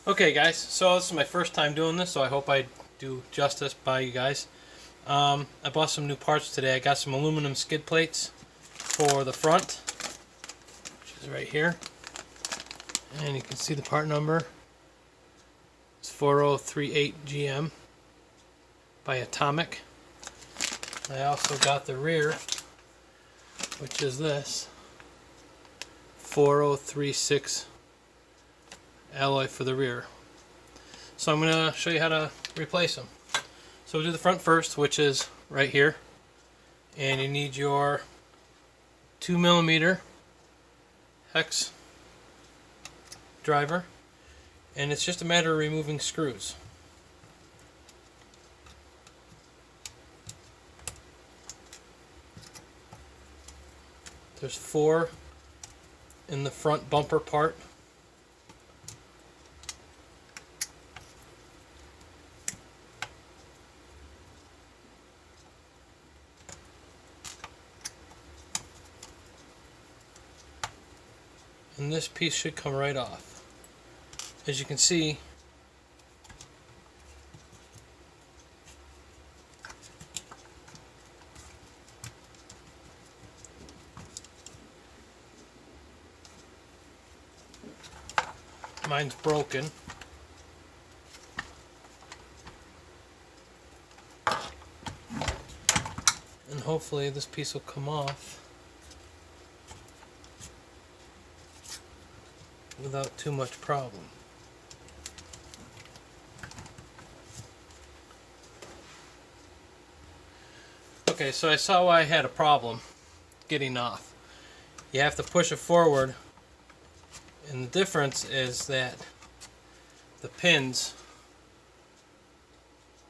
Okay guys, so this is my first time doing this, so I hope I do justice by you guys. I bought some new parts today. I got some aluminum skid plates for the front, which is right here. And you can see the part number. It's 4038GM by Atomic. I also got the rear, which is this 4036 alloy for the rear. So I'm going to show you how to replace them. So we'll do the front first, which is right here. And you need your 2mm hex driver. And it's just a matter of removing screws. There's 4 in the front bumper part. And this piece should come right off. As you can see, mine's broken. And hopefully this piece will come off without too much problem. Okay, so I saw why I had a problem getting off. You have to push it forward, and the difference is that the pins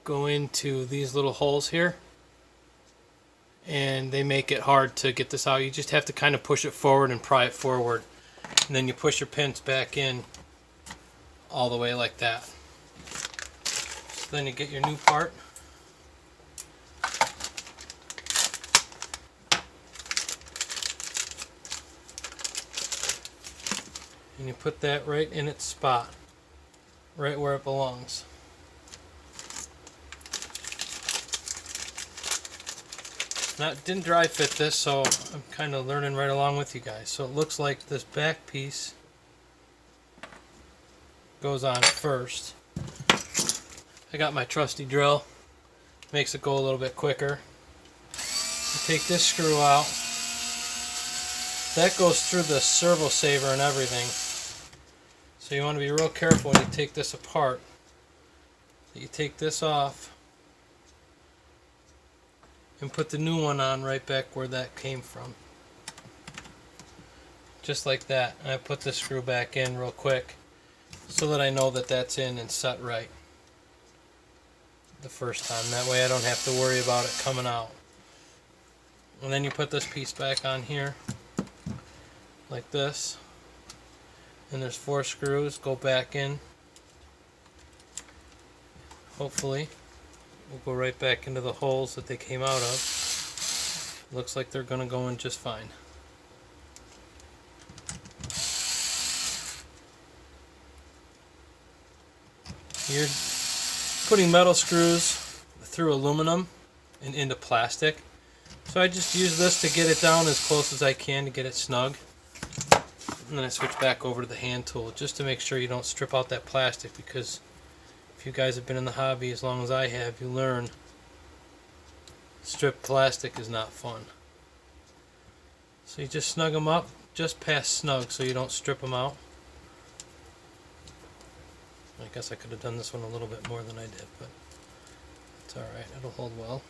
go into these little holes here, and they make it hard to get this out. You just have to kind of push it forward and pry it forward, and then you push your pins back in all the way like that. So then you get your new part. And you put that right in its spot, right where it belongs. Now, it didn't dry fit this, so I'm kind of learning right along with you guys. So it looks like this back piece goes on first. I got my trusty drill, makes it go a little bit quicker. You take this screw out. That goes through the servo saver and everything. So you want to be real careful when you take this apart. You take this off and put the new one on right back where that came from. Just like that. And I put the screw back in real quick so that I know that that's in and set right the first time. That way I don't have to worry about it coming out. And then you put this piece back on here like this. And there's 4 screws, go back in. Hopefully we'll go right back into the holes that they came out of. Looks like they're going to go in just fine. You're putting metal screws through aluminum and into plastic. So I just use this to get it down as close as I can to get it snug. And then I switch back over to the hand tool just to make sure you don't strip out that plastic, because if you guys have been in the hobby as long as I have, you learn stripped plastic is not fun. So you just snug them up, just past snug, so you don't strip them out. I guess I could have done this one a little bit more than I did, but it's alright, it'll hold well.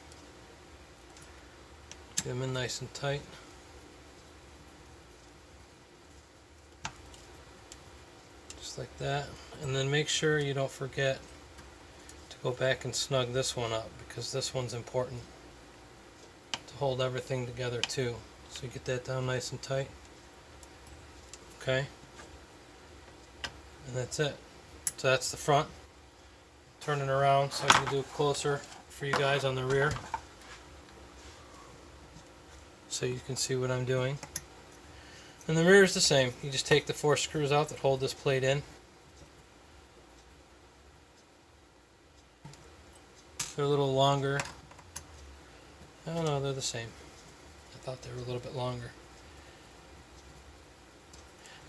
Get them in nice and tight. Like that, and then make sure you don't forget to go back and snug this one up, because this one's important to hold everything together too. So you get that down nice and tight. Okay, and that's it. So that's the front. Turn it around so I can do it closer for you guys on the rear, so you can see what I'm doing. And the rear is the same. You just take the 4 screws out that hold this plate in. They're a little longer. Oh no, they're the same. I thought they were a little bit longer.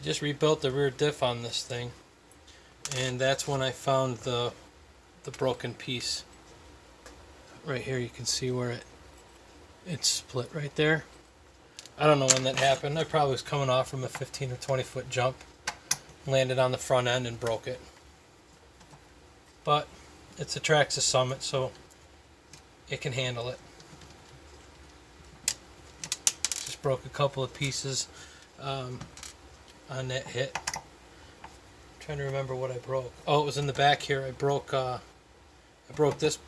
I just rebuilt the rear diff on this thing, and that's when I found the broken piece. Right here you can see where it's split right there. I don't know when that happened. I probably was coming off from a 15 or 20 foot jump, landed on the front end and broke it. But it's a Traxxas Summit, so it can handle it. Just broke a couple of pieces on that hit. I'm trying to remember what I broke. Oh, it was in the back here. I broke this,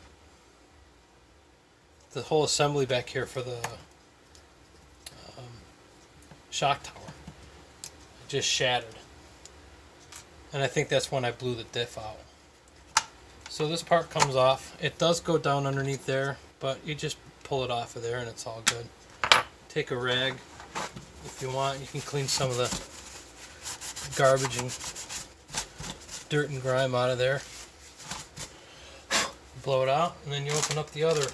the whole assembly back here for the shock tower. It just shattered, and I think that's when I blew the diff out. So this part comes off. It does go down underneath there, but you just pull it off of there and it's all good. Take a rag if you want. You can clean some of the garbage and dirt and grime out of there. Blow it out, and then you open up the other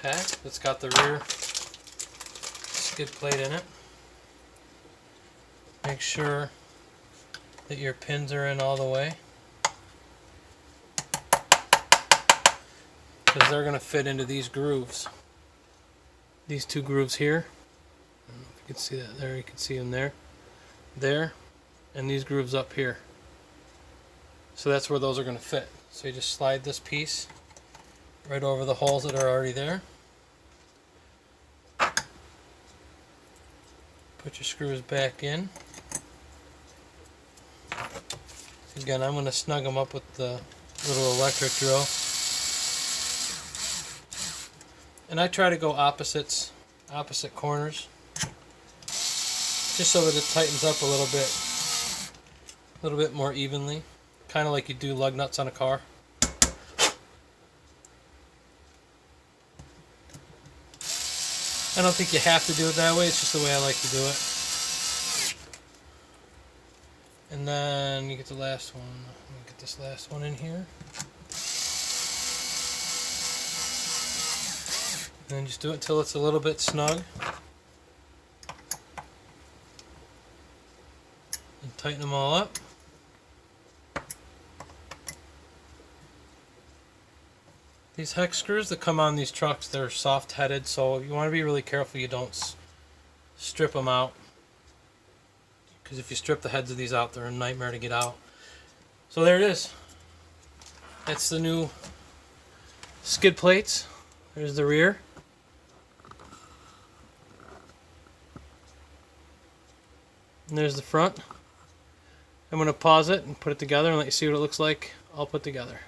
pack that's got the rear skid plate in it. Make sure that your pins are in all the way, because they're going to fit into these grooves. These two grooves here. I don't know if you can see that there. You can see them there. There. And these grooves up here. So that's where those are going to fit. So you just slide this piece right over the holes that are already there. Put your screws back in. Again, I'm going to snug them up with the little electric drill. And I try to go opposite corners, just so that it tightens up a little bit more evenly, kind of like you do lug nuts on a car. I don't think you have to do it that way, it's just the way I like to do it. And then you get the last one. Let me get this last one in here. And then just do it until it's a little bit snug. And tighten them all up. These hex screws that come on these trucks, they're soft headed, so you want to be really careful you don't strip them out. Because if you strip the heads of these out, they're a nightmare to get out. So there it is. That's the new skid plates. There's the rear. And there's the front. I'm going to pause it and put it together and let you see what it looks like all put together.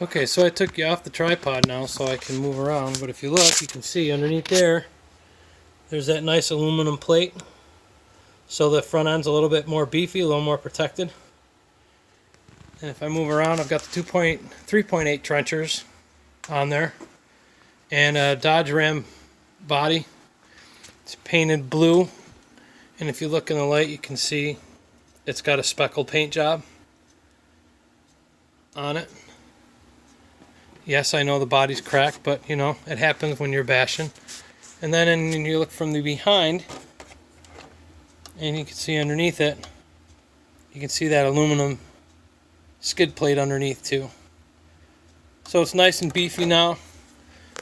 Okay, so I took you off the tripod now so I can move around, but if you look, you can see underneath there, there's that nice aluminum plate. So the front end's a little bit more beefy, a little more protected. And if I move around, I've got the 3.8 trenchers on there. And a Dodge Ram body. It's painted blue. And if you look in the light, you can see it's got a speckled paint job on it. Yes, I know the body's cracked, but you know, it happens when you're bashing. And then you look from the behind, and you can see underneath it, you can see that aluminum skid plate underneath too. So it's nice and beefy now.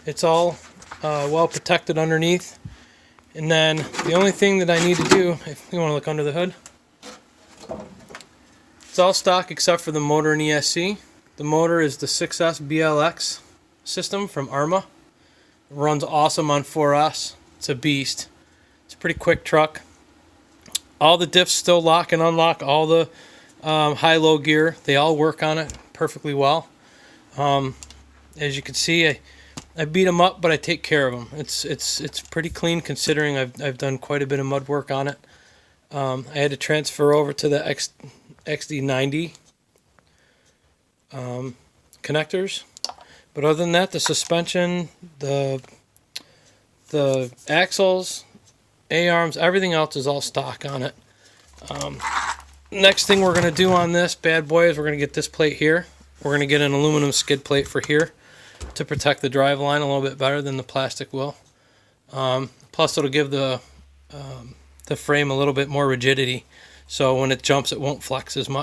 It's all well protected underneath. And then the only thing that I need to do, if you want to look under the hood, it's all stock except for the motor and ESC. The motor is the 6S BLX system from Arma. It runs awesome on 4S. It's a beast. It's a pretty quick truck. All the diffs still lock and unlock. All the high-low gear, they all work on it perfectly well. As you can see, I beat them up, but I take care of them. It's pretty clean considering I've done quite a bit of mud work on it. I had to transfer over to the XD90 connectors, but other than that, the suspension, the axles, A-arms, everything else is all stock on it. Next thing we're going to do on this bad boy is we're going to get this plate here. We're going to get an aluminum skid plate for here to protect the drive line a little bit better than the plastic will. Plus it'll give the frame a little bit more rigidity, so when it jumps it won't flex as much.